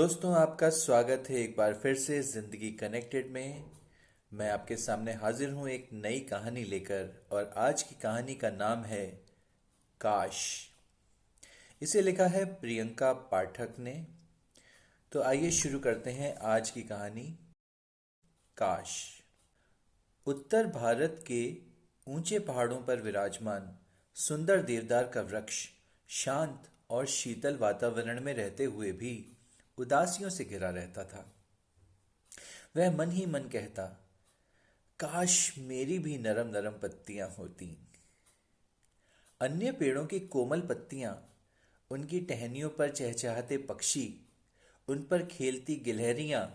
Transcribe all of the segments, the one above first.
दोस्तों, आपका स्वागत है एक बार फिर से ज़िंदगी कनेक्टेड में। मैं आपके सामने हाजिर हूँ एक नई कहानी लेकर, और आज की कहानी का नाम है काश। इसे लिखा है प्रियंका पाठक ने। तो आइए शुरू करते हैं आज की कहानी, काश। उत्तर भारत के ऊंचे पहाड़ों पर विराजमान सुंदर देवदार का वृक्ष शांत और शीतल वातावरण में रहते हुए भी उदासियों से घिरा रहता था। वह मन ही मन कहता, काश मेरी भी नरम नरम पत्तियां होती। अन्य पेड़ों की कोमल पत्तियां, उनकी टहनियों पर चहचहाते पक्षी, उन पर खेलती गिलहरियां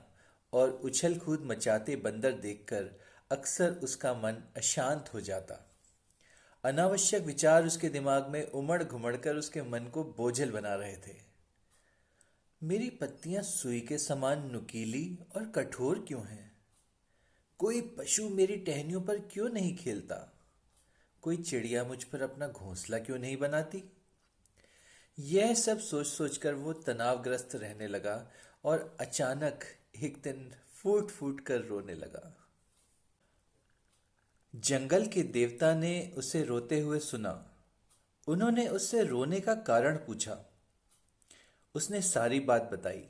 और उछल कूद मचाते बंदर देखकर अक्सर उसका मन अशांत हो जाता। अनावश्यक विचार उसके दिमाग में उमड़ घुमड़ कर उसके मन को बोझल बना रहे थे। मेरी पत्तियां सुई के समान नुकीली और कठोर क्यों हैं? कोई पशु मेरी टहनियों पर क्यों नहीं खेलता? कोई चिड़िया मुझ पर अपना घोंसला क्यों नहीं बनाती? यह सब सोच सोचकर वो तनावग्रस्त रहने लगा और अचानक एक दिन फूट फूट कर रोने लगा। जंगल के देवता ने उसे रोते हुए सुना। उन्होंने उससे रोने का कारण पूछा। उसने सारी बात बताई।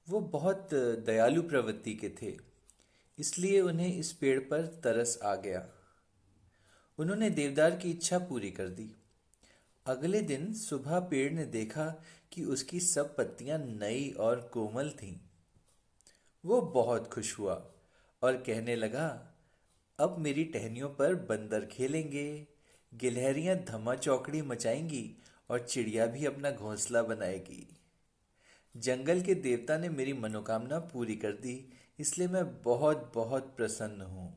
वो बहुत दयालु प्रवृत्ति के थे, इसलिए उन्हें इस पेड़ पर तरस आ गया। उन्होंने देवदार की इच्छा पूरी कर दी। अगले दिन सुबह पेड़ ने देखा कि उसकी सब पत्तियां नई और कोमल थीं। वो बहुत खुश हुआ और कहने लगा, अब मेरी टहनियों पर बंदर खेलेंगे, गिलहरियां धमा चौकड़ी मचाएंगी और चिड़िया भी अपना घोंसला बनाएगी। जंगल के देवता ने मेरी मनोकामना पूरी कर दी, इसलिए मैं बहुत बहुत प्रसन्न हूँ।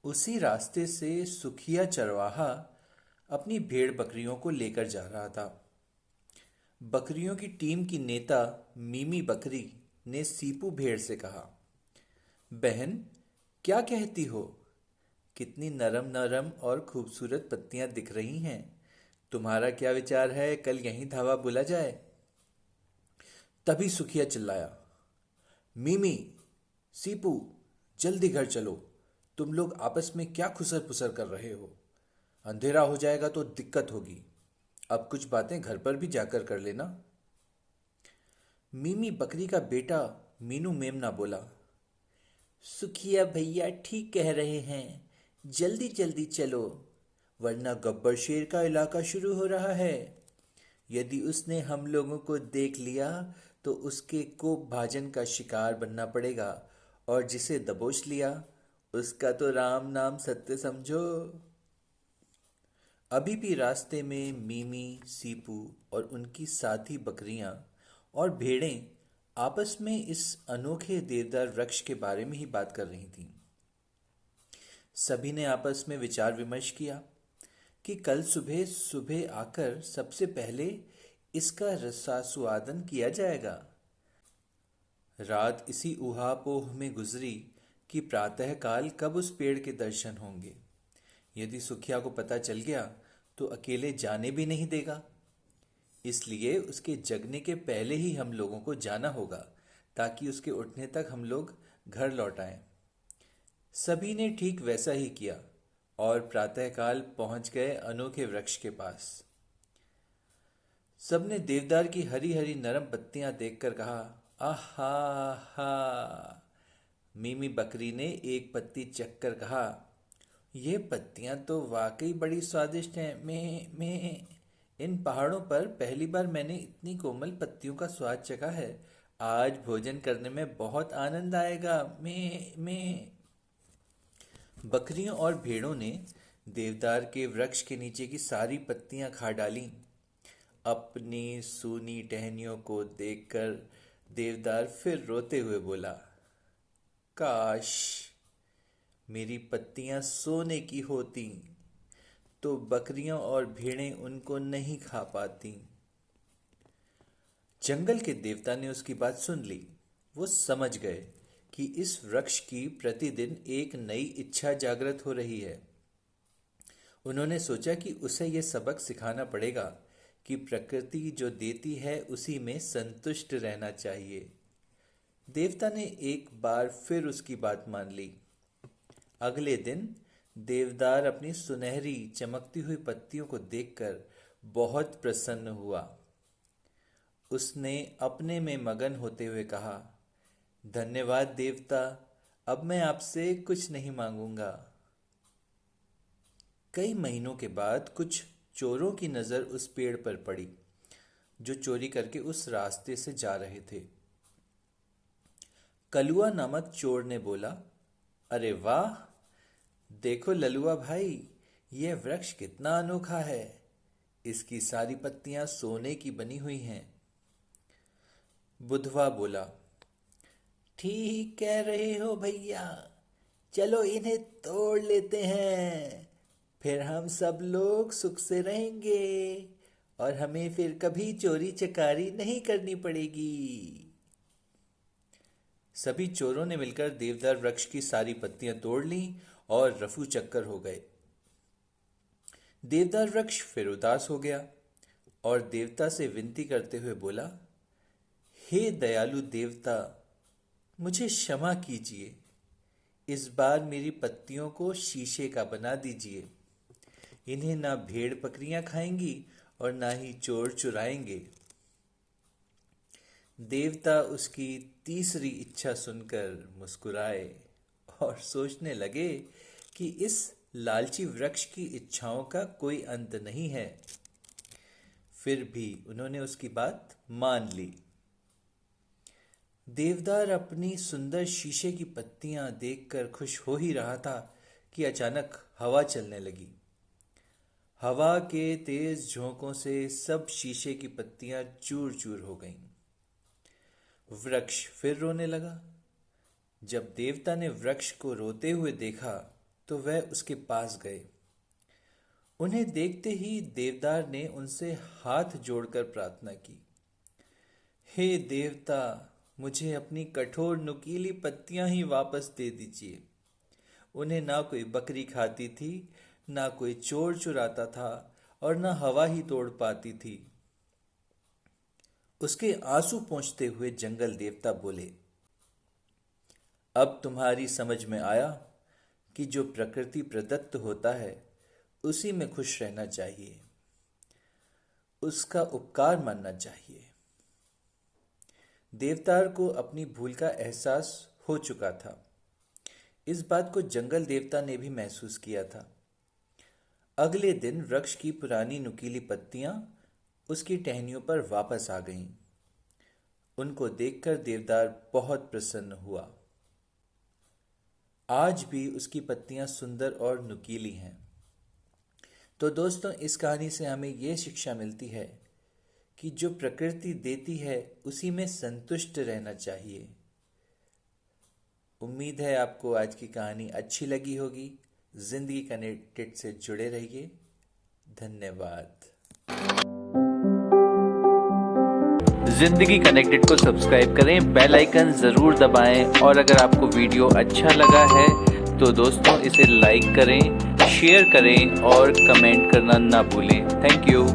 उसी रास्ते से सुखिया चरवाहा अपनी भेड़ बकरियों को लेकर जा रहा था। बकरियों की टीम की नेता मीमी बकरी ने सीपू भेड़ से कहा, बहन, क्या कहती हो? कितनी नरम नरम और खूबसूरत पत्तियां दिख रही हैं। तुम्हारा क्या विचार है, कल यहीं धावा बोला जाए? तभी सुखिया चिल्लाया, मीमी, सीपू, जल्दी घर चलो। तुम लोग आपस में क्या खुसर पुसर कर रहे हो? अंधेरा हो जाएगा तो दिक्कत होगी। अब कुछ बातें घर पर भी जाकर कर लेना। मीमी बकरी का बेटा मीनू मेमना बोला, सुखिया भैया ठीक कह रहे हैं, जल्दी जल्दी चलो, वरना गब्बर शेर का इलाका शुरू हो रहा है। यदि उसने हम लोगों को देख लिया तो उसके कोप भाजन का शिकार बनना पड़ेगा, और जिसे दबोच लिया उसका तो राम नाम सत्य समझो। अभी भी रास्ते में मीमी, सीपू और उनकी साथी बकरियां और भेड़ें आपस में इस अनोखे देवदार वृक्ष के बारे में ही बात कर रही थीं। सभी ने आपस में विचार विमर्श किया कि कल सुबह सुबह आकर सबसे पहले इसका रसास्वादन किया जाएगा। रात इसी ऊहापोह में गुजरी कि प्रातःकाल कब उस पेड़ के दर्शन होंगे। यदि सुखिया को पता चल गया तो अकेले जाने भी नहीं देगा, इसलिए उसके जगने के पहले ही हम लोगों को जाना होगा, ताकि उसके उठने तक हम लोग घर लौट आएं। सभी ने ठीक वैसा ही किया और प्रातःकाल पहुंच गए अनोखे वृक्ष के पास। सबने देवदार की हरी हरी नरम पत्तियां देखकर कहा, आहा हा। मीमी बकरी ने एक पत्ती चखकर कहा, ये पत्तियां तो वाकई बड़ी स्वादिष्ट हैं। मैं इन पहाड़ों पर पहली बार मैंने इतनी कोमल पत्तियों का स्वाद चखा है। आज भोजन करने में बहुत आनंद आएगा। मैं बकरियों और भेड़ों ने देवदार के वृक्ष के नीचे की सारी पत्तियां खा डालीं। अपनी सूनी टहनियों को देखकर देवदार फिर रोते हुए बोला, काश मेरी पत्तियां सोने की होती तो बकरियां और भेड़ें उनको नहीं खा पाती। जंगल के देवता ने उसकी बात सुन ली। वो समझ गए कि इस वृक्ष की प्रतिदिन एक नई इच्छा जागृत हो रही है। उन्होंने सोचा कि उसे यह सबक सिखाना पड़ेगा कि प्रकृति जो देती है उसी में संतुष्ट रहना चाहिए। देवता ने एक बार फिर उसकी बात मान ली। अगले दिन देवदार अपनी सुनहरी चमकती हुई पत्तियों को देखकर बहुत प्रसन्न हुआ। उसने अपने में मगन होते हुए कहा, धन्यवाद देवता, अब मैं आपसे कुछ नहीं मांगूंगा। कई महीनों के बाद कुछ चोरों की नजर उस पेड़ पर पड़ी जो चोरी करके उस रास्ते से जा रहे थे। कलुआ नामक चोर ने बोला, अरे वाह, देखो ललुआ भाई, यह वृक्ष कितना अनोखा है। इसकी सारी पत्तियां सोने की बनी हुई हैं। बुधवा बोला, ठीक कह रहे हो भैया, चलो इन्हें तोड़ लेते हैं, फिर हम सब लोग सुख से रहेंगे और हमें फिर कभी चोरी चकारी नहीं करनी पड़ेगी। सभी चोरों ने मिलकर देवदार वृक्ष की सारी पत्तियां तोड़ लीं और रफू चक्कर हो गए। देवदार वृक्ष फिर उदास हो गया और देवता से विनती करते हुए बोला, हे दयालु देवता, मुझे क्षमा कीजिए। इस बार मेरी पत्तियों को शीशे का बना दीजिए। इन्हें ना भेड़ बकरियां खाएंगी और ना ही चोर चुराएंगे। देवता उसकी तीसरी इच्छा सुनकर मुस्कुराए और सोचने लगे कि इस लालची वृक्ष की इच्छाओं का कोई अंत नहीं है। फिर भी उन्होंने उसकी बात मान ली। देवदार अपनी सुंदर शीशे की पत्तियां देखकर खुश हो ही रहा था कि अचानक हवा चलने लगी। हवा के तेज झोंकों से सब शीशे की पत्तियां चूर चूर हो गईं। वृक्ष फिर रोने लगा। जब देवता ने वृक्ष को रोते हुए देखा तो वह उसके पास गए। उन्हें देखते ही देवदार ने उनसे हाथ जोड़कर प्रार्थना की, हे देवता, मुझे अपनी कठोर नुकीली पत्तियां ही वापस दे दीजिए। उन्हें ना कोई बकरी खाती थी, ना कोई चोर चुराता था और ना हवा ही तोड़ पाती थी। उसके आंसू पोंछते हुए जंगल देवता बोले, अब तुम्हारी समझ में आया कि जो प्रकृति प्रदत्त होता है उसी में खुश रहना चाहिए, उसका उपकार मानना चाहिए। देवदार को अपनी भूल का एहसास हो चुका था। इस बात को जंगल देवता ने भी महसूस किया था। अगले दिन वृक्ष की पुरानी नुकीली पत्तियां उसकी टहनियों पर वापस आ गईं। उनको देखकर देवदार बहुत प्रसन्न हुआ। आज भी उसकी पत्तियां सुंदर और नुकीली हैं। तो दोस्तों, इस कहानी से हमें यह शिक्षा मिलती है कि जो प्रकृति देती है उसी में संतुष्ट रहना चाहिए। उम्मीद है आपको आज की कहानी अच्छी लगी होगी। जिंदगी कनेक्टेड से जुड़े रहिए। धन्यवाद। जिंदगी कनेक्टेड को सब्सक्राइब करें, बेल आइकन जरूर दबाएं और अगर आपको वीडियो अच्छा लगा है तो दोस्तों इसे लाइक करें, शेयर करें और कमेंट करना ना भूलें। Thank you.